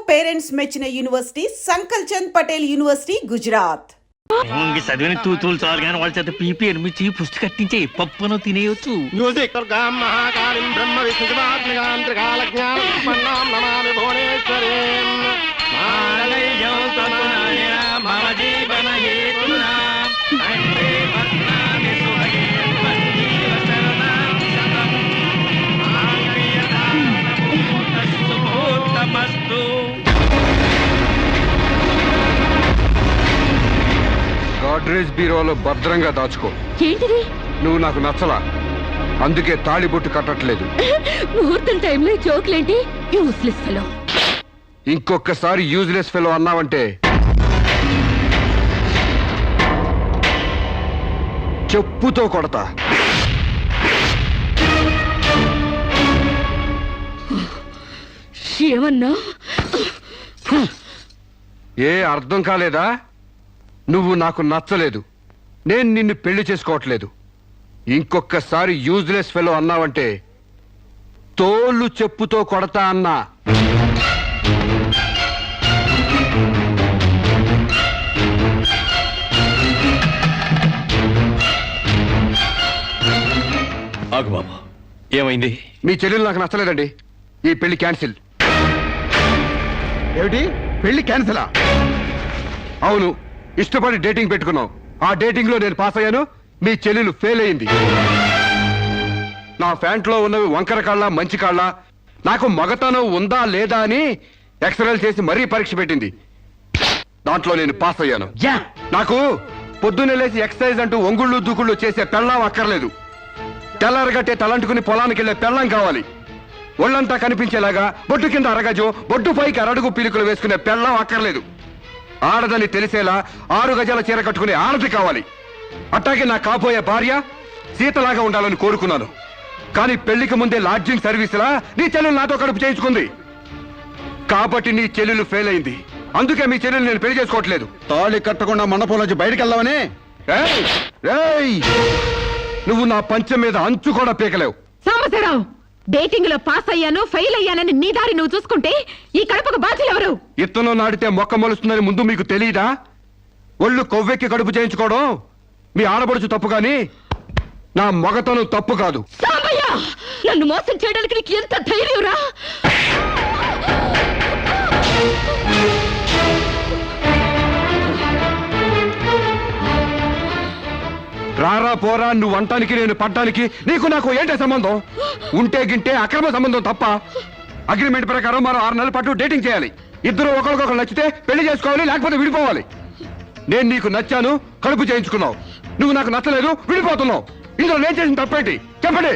Parents మెచ్చిన university సంకల్ Chand Patel university Gujarat. చదివిన తూతులు చాలు కానీ వాళ్ళ చేత పీపీ ఎనిమిది పుష్టి కట్టించే పప్పును తినేయొచ్చు. మ్యూజిక్ మహాకాళిం బ్రహ్మ గాడ్రేజ్ బీరోలో భద్రంగా దాచుకో. ఏంటిది? నువ్వు నాకు నచ్చలా, అందుకే తాళిబొట్టు కట్టట్లేదు. ముహూర్తం టైంలో జోక్లేంటి? Useless fellow. ఇంకొకసారి యూజ్లెస్ ఫెలో అన్నావంటే చెప్పుతో కొడతా. ఏమన్నా? ఏ అర్థం కాలేదా? నువ్వు నాకు నచ్చలేదు, నేను నిన్ను పెళ్లి చేసుకోవట్లేదు. ఇంకొకసారి యూజ్లెస్ ఫెలో అన్నావంటే తోలు చెప్పుతో కొడతా అన్నా. ఆగు బాబా, ఏమైంది? మీ చెల్లెలు నాకు నచ్చలేదండి, ఈ పెళ్లి క్యాన్సిల్. ఏమిటి? పెళ్లి క్యాన్సిలా? అవును, ఇష్టపడి డేటింగ్ పెట్టుకున్నాం. ఆ డేటింగ్ లో నేను పాస్ అయ్యాను, మీ చెల్లెలు ఫెయిల్ అయింది. నా ఫ్యాంట్లో ఉన్నవి వంకర కాళ్ళ మంచి కాళ్ళ, నాకు మగతనం ఉందా లేదా అని ఎక్స్రేలు చేసి మరీ పరీక్ష పెట్టింది. దాంట్లో నేను పాస్ అయ్యాను. నాకు పొద్దున్నే లేచి ఎక్సర్సైజ్ అంటూ ఒంగుళ్ళు దూకుళ్ళు చేసే పెళ్ళాం అక్కర్లేదు. తెల్లారగట్టే తలంటుకుని పొలానికి వెళ్లే పెళ్ళాం కావాలి. ఒళ్ళంతా కనిపించేలాగా బొడ్డు కింద అరగజో, బొడ్డు పైకి అరడుగు పీలికలు వేసుకునే పెళ్ళాం అక్కర్లేదు. ఆడదని తెలిసేలా 6 గజాల చీర కట్టుకునే ఆడది కావాలి. అట్టాగే నా కాబోయే భార్య సీతలాగా ఉండాలని కోరుకున్నాను. కానీ పెళ్లికి ముందే లాడ్జింగ్ సర్వీసులా నీ చెల్లెలు నాతో కడుపు చేయించుకుంది. కాబట్టి నీ చెల్లెలు ఫెయిల్ అయింది, అందుకే మీ చెల్లెలు నేను పెళ్లి చేసుకోవట్లేదు. తాళి కట్టకుండా మండపం నుంచి బయటకు వెళ్దామని. నువ్వు నా పంచం మీద అంచు కూడా పీకలేవు. సాంబశివరావు, డేటింగ్ లో పాస్ అయ్యాను ఫెయిల్ అయ్యానని నీ దారి నువ్వు చూసుకుంటే ఈ కడపకు బాధ్యులు ఎవరు? ఇత్తనం నాటితే మొక్క మొలుస్తుందని ముందు మీకు తెలియదా? ఒళ్ళు కొవ్వెక్కి కడుపు చేయించుకోవడం మీ ఆడపడుచు తప్పు గాని నా మగతనం తప్పు కాదు. సాంబయ్య, నన్ను మోసం చేయడానికి నీకు ఎంత ధైర్యం రా? రారా పోరా, నువ్వు అంటానికి నేను పడ్డానికి నీకు నాకు ఏంటే సంబంధం? ఉంటే గింటే అక్రమ సంబంధం తప్ప. అగ్రిమెంట్ ప్రకారం మరో 6 నెలల పాటు డేటింగ్ చేయాలి. ఇద్దరు ఒకరికొకరు నచ్చితే పెళ్లి చేసుకోవాలి, లేకపోతే విడిపోవాలి. నేను నీకు నచ్చాను, కడుపు చేయించుకున్నావు. నువ్వు నాకు నచ్చలేదు, విడిపోతున్నావు. ఇందులో నేను చేసిన తప్పేంటి చెప్పండి.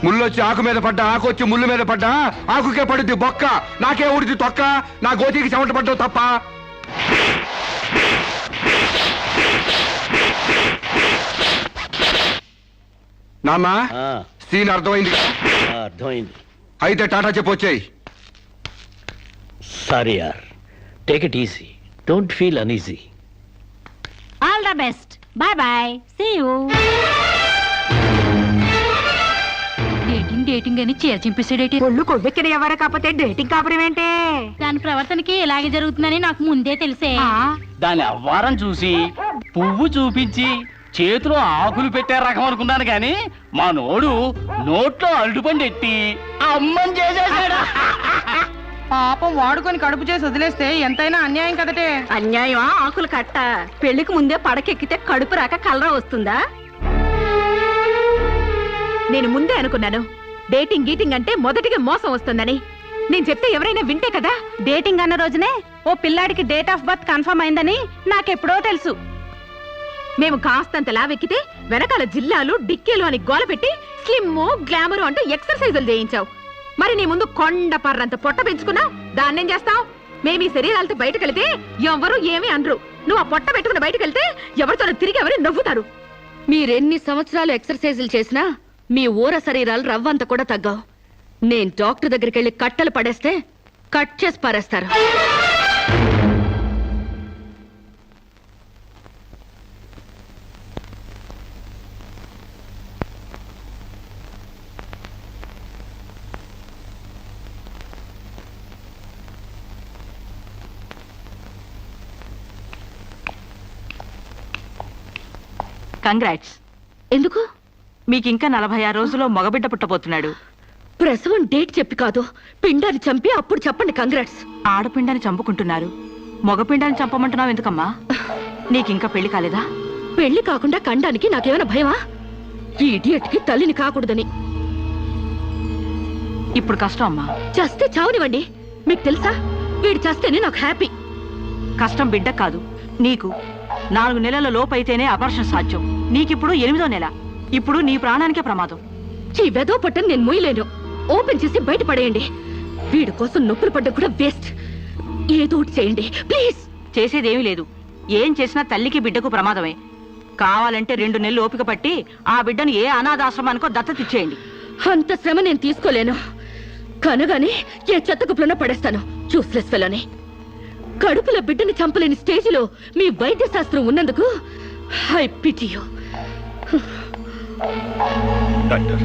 ముళ్ళొచ్చి ఆకు మీద పడ్డా, ఆకు వచ్చి ముళ్ళు మీద పడ్డా, ఆకుకే పడుద్ది బొక్క, నాకే ఊడిది తొక్క. నా గోతికి చెమట పడ్డావు తప్ప. నాన్న, సీన్ అర్థమైంది? అర్థమైంది. అయితే టాటా చెప్పొచ్చాయి. సారీ యార్, take it easy, don't feel uneasy. All the best, bye bye, see you. Dating అని చీర చింపేసాడేటి. ఒళ్ళు కొవ్వెక్కిన ఎవరు కాకపోతే డేటింగ్ కాపురం ఏంటే? దాని ప్రవర్తనకి ఇలాగే జరుగుతుందని నాకు ముందే తెలిసే. దాని అవ్వారం చూసి పువ్వు చూపించి చేతిలో ఆకులు పెట్టే రకం అనుకున్నాను గాని మా నోడు నోట్లో అల్లుపండి ఎట్టి అమ్మని చేసేసాడు. పాపం వాడుకొని కడుపు చేసి వదిలేస్తే ఎంతైనా అన్యాయం కదటే. అన్యాయమా? ఆకులు కట్ట. పెళ్లికి ముందే పడకెక్కితే కడుపు రాక కలరా వస్తుందా? నేను ముందే అనుకున్నాను డేటింగ్ గీటింగ్ అంటే మొదటిగా మోసం వస్తుందని. నేను చెప్తే ఎవరైనా వింటే కదా. డేటింగ్ అన్న రోజునే ఓ పిల్లాడికి డేట్ ఆఫ్ బర్త్ కన్ఫర్మ్ అయిందని నాకెప్పుడో తెలుసు. మేము కాస్తంత లావెక్కితే వెనకాల జిల్లాలు డిక్కీలు అని గోల పెట్టి స్లిమ్ గ్లామరు అంటూ ఎక్సర్సైజులు చేయించావు. మరి నీ ముందు కొండ పర్రంత పొట్ట పెంచుకున్నావు, దాన్నేం చేస్తావు? మేము ఈ శరీరాలతో బయటకెళ్తే ఎవరు ఏమీ అనరు. నువ్వు ఆ పొట్ట పెట్టుకుని బయటకెళ్తే ఎవరితో తిరిగి ఎవరు నవ్వుతారు. మీరెన్ని సంవత్సరాలు ఎక్సర్సైజులు చేసినా మీ ఊర శరీరాలు రవ్వంత కూడా తగ్గావు. నేను డాక్టర్ దగ్గరికి వెళ్ళి కట్టలు పడేస్తే కట్ చేసి పారేస్తారు. కంగ్రాట్స్. ఎందుకు? మీకింకా 46 రోజుల్లో మగబిడ్డ పుట్టబోతున్నాడు. ప్రసవం డేట్ చెప్పి కాదు, పిండాన్ని చంపి అప్పుడు చెప్పండి కంగ్రాట్స్. ఆడపిండాన్ని చంపుకుంటున్నారు, మగపిండాన్ని చంపమంటున్నావు ఎందుకమ్మా? నీకింకా పెళ్లి కాలేదా? పెళ్లి కాకుండా కండానికి నాకేమైనా భయమా? ఈ ఇడియట్ కి తల్లిని కాకూడదని. ఇప్పుడు కష్టం అమ్మా. చస్తే చావునివ్వండి. మీకు తెలుసా, వీడు చస్తేనే నాకు హ్యాపీ. కష్టం బిడ్డ కాదు నీకు. 4 నెలల లోపైతేనే అపర్షన్ సాధ్యం. నీకిప్పుడు 8వ నెల. ఇప్పుడు నీ ప్రాణానికే ప్రమాదం. ఈ వెదో పట్టని నేను మొయ్యలేను. ఓపెన్ చేసి బయట పడేయండి. వీడి కోసం నొప్పులు పడ్డ కూడా వేస్ట్. ఏదో ఒకటి చేయండి ప్లీజ్. చేసేదేమీ లేదు. ఏం చేసినా తల్లికి బిడ్డకు ప్రమాదమే. కావాలంటే 2 నెలలు ఓపిక పట్టి ఆ బిడ్డను ఏ అనాథాశ్రమానికో దత్తతిచ్చేయండి. అంత శ్రమ నేను తీసుకోలేను. కనగానే ఏ చెత్త కుప్పలోనే పడేస్తాను. చూస్లెస్ ఫెలోని. కడుపులో బిడ్డని చంపలేని స్టేజిలో మీ వైద్య శాస్త్రం ఉన్నందుకు ఐ పిటి యు. డాక్టర్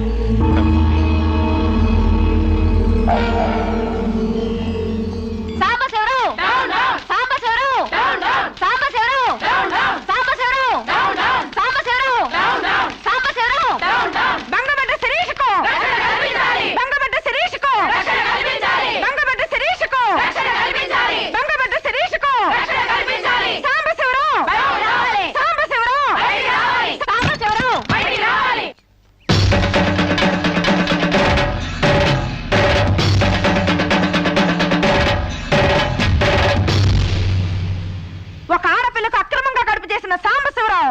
ఒక ఆడపిల్లకు అక్రమంగా కడుపు చేసిన సాంబశివరావు,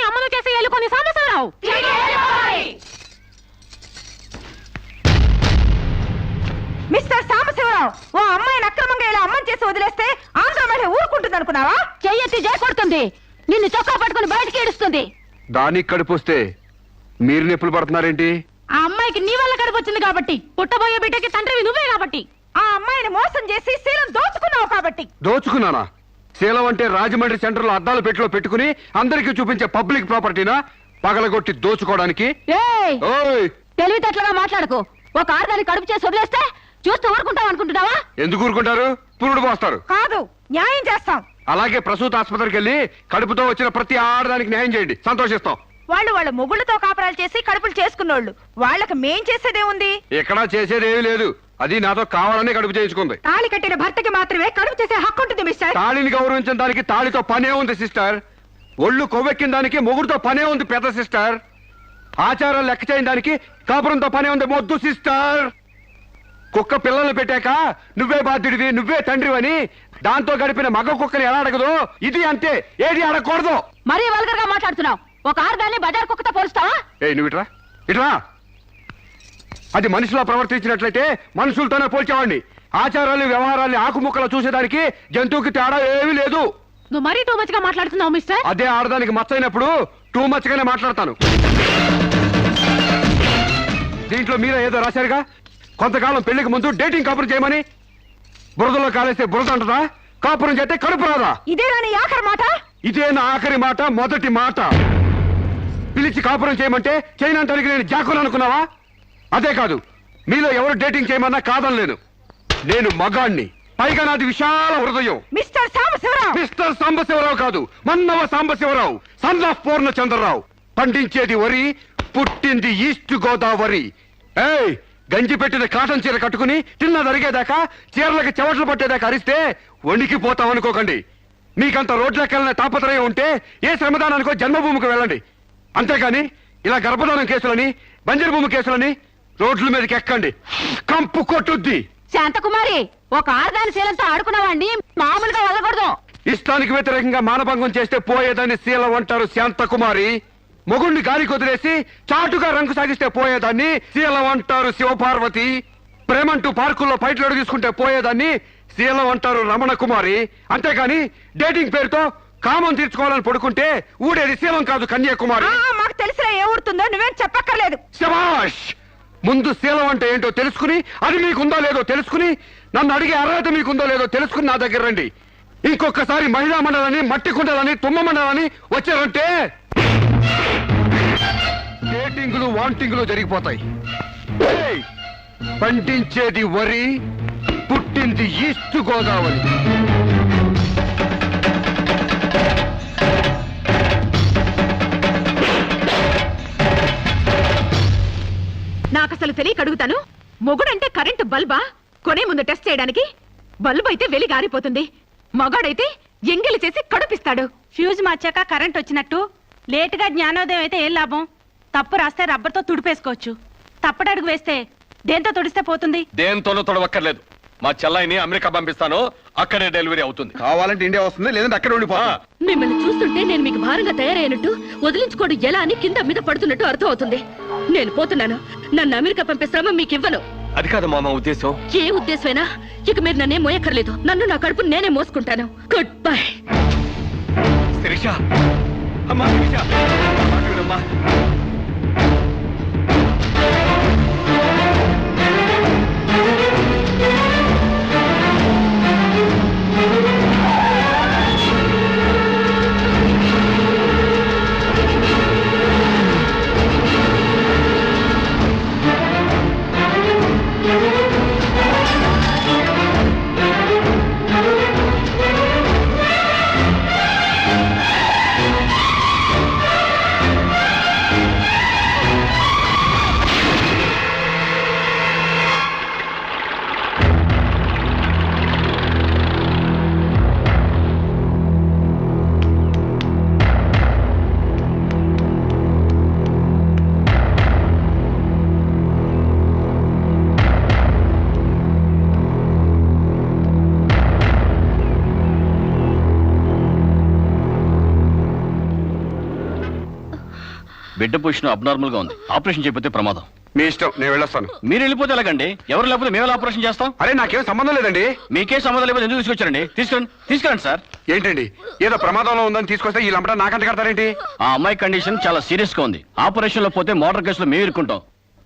అమలు చేసి ఎలుకొని సాంబశివరావు. మిస్టర్ సాంబశివరావు, ఓ అమ్మాయిని అక్రమంగా ఇలా అమ్మని చేసి వదిలేస్తే ఆంధ్ర మహిళ ఊరుకుంటుంది అనుకున్నావా? చెయ్యెత్తి చేకొడుతుంది. నిన్ను చొక్కా పట్టుకుని బయటికి ఏడుస్తుంది. దానికి కడుపు వస్తే మీరు నొప్పులు పడుతున్నారేంటి? ఆ అమ్మాయికి నీ వల్ల కడుపు వచ్చింది కాబట్టి, పుట్టబోయే బిడ్డకి తండ్రివి నువ్వే కాబట్టి. ఆ అమ్మాయిని మోసం చేసి శీలం దోచుకున్నావు కాబట్టి. దోచుకున్నానా? శీలం అంటే రాజమండ్రి సెంటర్ లో అద్దాల పెట్టిలో పెట్టుకుని అందరికీ చూపించే పబ్లిక్ ప్రాపర్టీనా పగలగొట్టి దోచుకోవడానికి? ఓయ్, తెలివితేటలుగా మాట్లాడకు. ఒక ఆడదాన్ని కడుపు చేసి వదిలేస్తే చూస్తూ ఊరుకుంటావు అనుకుంటున్నావా? ఎందుకు ఊరుకుంటారు? పురుడు పోస్తారు. కాదు, న్యాయం చేస్తాం. అలాగే ప్రసూత ఆసుపత్రికి వెళ్ళి కడుపుతో వచ్చిన ప్రతి ఆడదానికి న్యాయం చేయండి, సంతోషిస్తాం. వాళ్ళు వాళ్ళ మొగుళ్ళతో కాపరాలు చేసి కడుపులు చేసుకున్నోళ్ళు. వాళ్ళకి మేం చేసేదేముంది? ఎక్కడా చేసేదేమీ లేదు. అది నాతో కావాలని కడుపు చేయించుకుంది. తాళి కట్టిన భర్తకి మాత్రమే కడుపు చేసే హక్కు ఉంటుంది మిస్టర్. తాళిని గౌరవించిన దానికి తాళితో పనే ఉంది సిస్టర్. ఒళ్ళు కొవ్వెక్కిన దానికి మొగుడుతో పనే ఉంది పెద్ద సిస్టర్. ఆచారాలు లెక్క చేయని దానికి కాపురంతో పనే ఉంది మొద్దు సిస్టర్. కుక్క పిల్లల్ని పెట్టాక నువ్వే బాధ్యుడివి, నువ్వే తండ్రివని దాంతో గడిపిన మగ కుక్కని ఎలా అడగదు, ఇది అంతే. ఏది అడగకూడదు. మరీ వల్గర్ గా మాట్లాడుతున్నావు. ఒక ఆడదాన్ని బజార్ కుక్కతో పోలుస్తావా? నువ్వు ఇట్రా ఇట్రా. అది మనిషిలో ప్రవర్తించినట్లయితే మనుషులతోనే పోల్చేవాడిని. ఆచారాలు వ్యవహారాల్ని ఆకుముక్కలు చూసేదానికి జంతువుకి తేడా ఏమీ లేదు. నువ్వు మరీ టూ మచ్ గా మాట్లాడుతున్నావు మిస్టర్. అదే ఆడదానికి మచ్చైనప్పుడు టూ మచ్ గానే మాట్లాడతాను. దీంట్లో మీరే ఏదో రాశారుగా, కొంతకాలం పెళ్లికి ముందు డేటింగ్ కాపురం చేయమని. బురదలో కాలేస్తే బురద అంటదా? కాపురం చేస్తే కడుపు రాదా? ఇదేనా నీ ఆఖరి మాట? ఇదే నా ఆఖరి మాట, మొదటి మాట. పిలిచి కాపురం చేయమంటే చేయనంటానికి నేను జాకులు అనుకున్నావా? అదే కాదు, మీలో ఎవరు డేటింగ్ చేయమన్నా కాదనలేను. నేను మగాణ్ణి, పైగా నాది విశాల హృదయం. మిస్టర్ సాంబశివరావు. మిస్టర్ సాంబశివరావు కాదు, మన్నవ సాంబశివరావు, సన్ ఆఫ్ పూర్ణచంద్రరావు. పండించేది వరి, పుట్టింది ఈస్ట్ గోదావరి. ఏయ్, గంజి పెట్టిన కాటన్ చీర కట్టుకుని తిన్నది అరిగేదాకా, చీరలకు చెవట్లు పట్టేదాకా అరిస్తే వణికిపోతాం అనుకోకండి. మీకంత రోడ్లకెళ్ళిన తాపత్రయం ఉంటే ఏ శ్రమదానానికో జన్మభూమికి వెళ్ళండి. అంతేగాని ఇలా గర్భధానం కేసులని, బంజరు భూమి కేసులని రోడ్ల మీదకి ఎక్కండి, కంపు కొట్టుద్ది. శాంతకుమారి, ఒక ఆడదాని శీలంతో ఆడుకున్నావాడిని మామూలుగా వదలకూడదు. ఇష్టానికి వ్యతిరేకంగా మానభంగం చేస్తే పోయేదాన్ని శీలం అంటారు శాంతకుమారి. మొగుణ్ణి గాలికి వదిలేసి చాటుగా రంగు సాగిస్తే పోయేదాన్ని శీలం అంటారు శివపార్వతి. ప్రేమంటూ పార్కుల్లో ఫైట్లు తీసుకుంటే పోయేదాన్ని శీలం అంటారు రమణ కుమారి. అంతేగాని డేటింగ్ పేరుతో కామం తీర్చుకోవాలని పడుకుంటే ఊడేది శీలం కాదు కన్యాకుమారి. మాకు తెలిసినా ఏ ఊరుతుందో నువ్వేం చెప్పక్కర్లేదు. శభాష్! ముందు శీలం అంటే ఏంటో తెలుసుకుని, అది మీకుందో లేదో తెలుసుకుని, నన్ను అడిగే అర్హత మీకుందో లేదో తెలుసుకుని నా దగ్గర రండి. ఇంకొకసారి మహిళా మండలని, మట్టి కుండలని, తుమ్మ మండలని వచ్చారంటే డేటింగులు వాంటింగులు జరిగిపోతాయి. ఏయ్! పండించేది వరి, పుట్టింది ఈస్ట్ గోదావరి. నాకు అసలు తెలియక అడుగుతాను, మొగుడంటే కరెంటు బల్బా? కొనే ముందు టెస్ట్ చేయడానికి. బల్బు అయితే వెలి గారిపోతుంది, మగాడైతే ఎంగిలి చేసి కడుపిస్తాడు. ఫ్యూజ్ మార్చాక కరెంట్ వచ్చినట్టు లేటుగా జ్ఞానోదయం అయితే ఏం లాభం? తప్పు రాస్తే రబ్బర్తో తుడిపేసుకోవచ్చు, తప్పటడుగు వేస్తే దేంతో తుడిస్తే పోతుంది? దేంతోనూ తొడవక్కర్లేదు. మా చెల్లాయిని అమెరికా పంపిస్తాను, అక్కడే డెలివరీ అవుతుంది. కావాలంటే ఇండియా వస్తుంది, లేదంటే అక్కడ ఉండిపో. మిమ్మల్ని చూస్తుంటే నేను మీకు భారంగా తయారైనట్టు, వదిలించుకోవడం ఎలా అని కింద మీద పడుతున్నట్టు అర్థం అవుతుంది. నేను పోతున్నాను. నన్ను అమెరికా పంపే శ్రమ మీకు ఇవ్వను. అది కాదు మా ఉద్దేశం. ఏ ఉద్దేశమైనా ఇక మీరు నన్నే మోయక్కర్లేదు. నన్ను నా కడుపు నేనే మోసుకుంటాను. Good bye. శిరీష, అమ్మా శిరీష, మాట వినమ్మా. బిడ్డ పొజిషన్ అబ్నార్మల్ గా ఉంది. ఆపరేషన్ చేయకపోతే ప్రమాదం. మీ ఇష్టం, నేను వెళ్ళొస్తాను. మీరు వెళ్ళిపోతే ఎలాగండి? ఎవరు లేకపోతే మేము ఆపరేషన్ చేస్తాం. అరే నాకేం సంబంధం లేదండి. మీకే సంబంధం లేకపోతే ఎందుకు తీసుకొచ్చారండి? తీసుకురండి సార్. ఏంటండి ఏదో ప్రమాదంలో ఉందని తీసుకొస్తే ఈ లంపట నాకంట కడతారేంటి? ఆ అమ్మాయి కండిషన్ చాలా సీరియస్ గా ఉంది. ఆపరేషన్ లో పోతే మోటార్ కేసులో మేము ఇరుక్కుంటాం.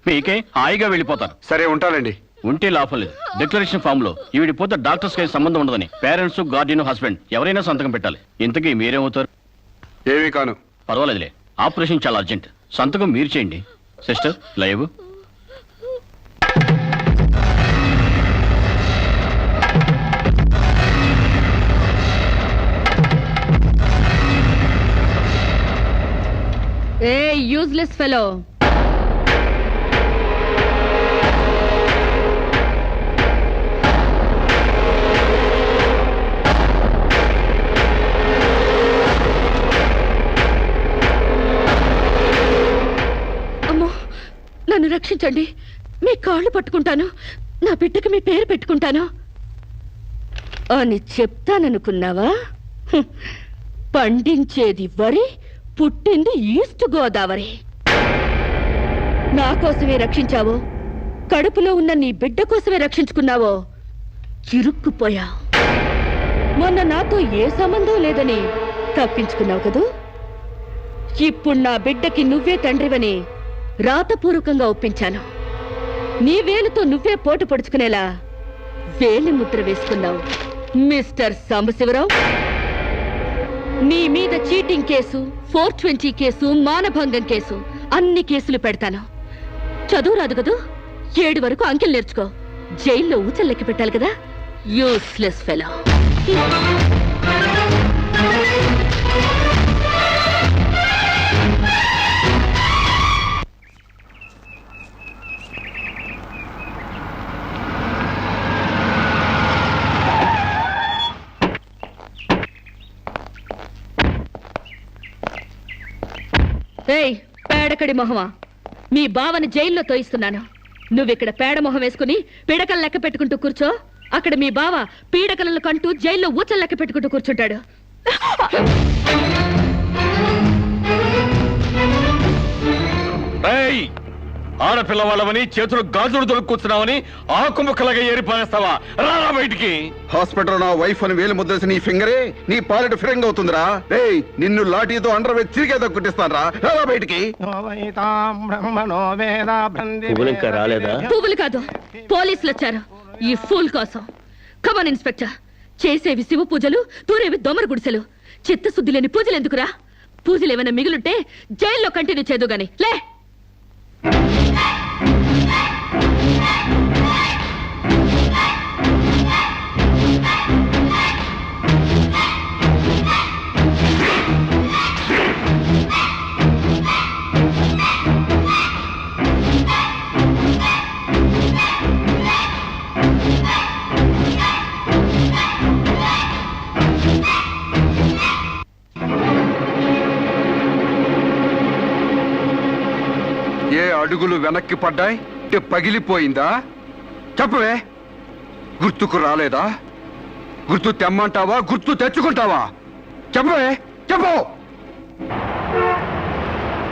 మీకే హాయిగా వెళ్ళిపోతారు. సరే ఉంటానండి. ఉంటే లాభం లేదు. డిక్లరేషన్ ఫామ్ లో ఈవిడి పోతే డాక్టర్స్ కి సంబంధం ఉండదని పేరెంట్స్, గార్డియన్, హస్బెండ్ ఎవరైనా సంతకం పెట్టాలి. ఇంతకీ మీరేమవుతారు? ఏమీ కాను. పర్వాలేదులే, ఆపరేషన్ చాలా అర్జెంట్. సంతకం మీరు చేయండి. Sister live. ఏ యూజ్లెస్ ఫెలో, నన్ను రక్షించండి. మీ కాళ్ళు పట్టుకుంటాను, నా బిడ్డకి మీ పేరు పెట్టుకుంటాను అని చెప్తాననుకున్నావా? పండించేది వరి, పుట్టింది ఈస్ట్ గోదావరి. నా కోసమే రక్షించావో, కడుపులో ఉన్న నీ బిడ్డ కోసమే రక్షించుకున్నావో చిరుక్కుపోయా. మొన్న నాతో ఏ సంబంధం లేదని తప్పించుకున్నావు కదూ. ఇప్పుడు నా బిడ్డకి నువ్వే తండ్రివని రాతపూర్వకంగా ఒప్పించాను. నీ వేలుతో నువ్వే పోటు పొడుచుకునేలా వేలి ముద్ర వేసుకున్నావు మిస్టర్ సాంబశివరావు. నీ మీద చీటింగ్ కేసు, 420 కేసు, మానభంగం కేసు, అన్ని కేసులు పెడతాను. చదువు రాదు కదూ, 7 వరకు అంకెలు నేర్చుకో. జైల్లో ఊచల్లెక్కి పెట్టాలి కదా. Useless fellow. ఏయ్ పేడకడి మొహమా, మీ బావని జైల్లో తోయిస్తున్నాను. నువ్విక్కడ పేడ మొహం వేసుకుని పీడకలు లెక్క పెట్టుకుంటూ కూర్చో. అక్కడ మీ బావ పీడకలను కంటూ జైల్లో ఊచలు లెక్క పెట్టుకుంటూ కూర్చుంటాడు. ఆడపిల్ల వాళ్ళవని చేతులు గాజులు దొరుకుతున్నావని ఆకు ముక్కలాగా ఏరిపారేస్తావా? రారా బయటికి. హాస్పిటల్ నా వైఫ్ అని వేలు ముద్రేసి నీ ఫింగరే నీ పాలెట్ ఫిరంగ్ అవుతుందిరా. ఏయ్ నిన్ను లాఠీతో అండర్ వేసి తిరిగేదో కుట్టిస్తాను రా. రారా బయటికి. పువ్వులు కాదు, పోలీసులు వచ్చారు ఈ ఫూల్ కోసం. Come on inspector. చేసేవి శివ పూజలు, తూరేవి దొమర గుడిసెలు. చిత్తశుద్ధి లేని పూజలు ఎందుకురా? పూజలు ఏమైనా మిగులుంటే జైల్లో కంటిన్యూ చేదు గాని లే. అడుగులు వెనక్కి పడ్డాయి అంటే పగిలిపోయిందా? చెప్పవే, గుర్తుకు రాలేదా? గుర్తు తెమ్మంటావా, గుర్తు తెచ్చుకుంటావా? చెప్పవే, చెప్పు.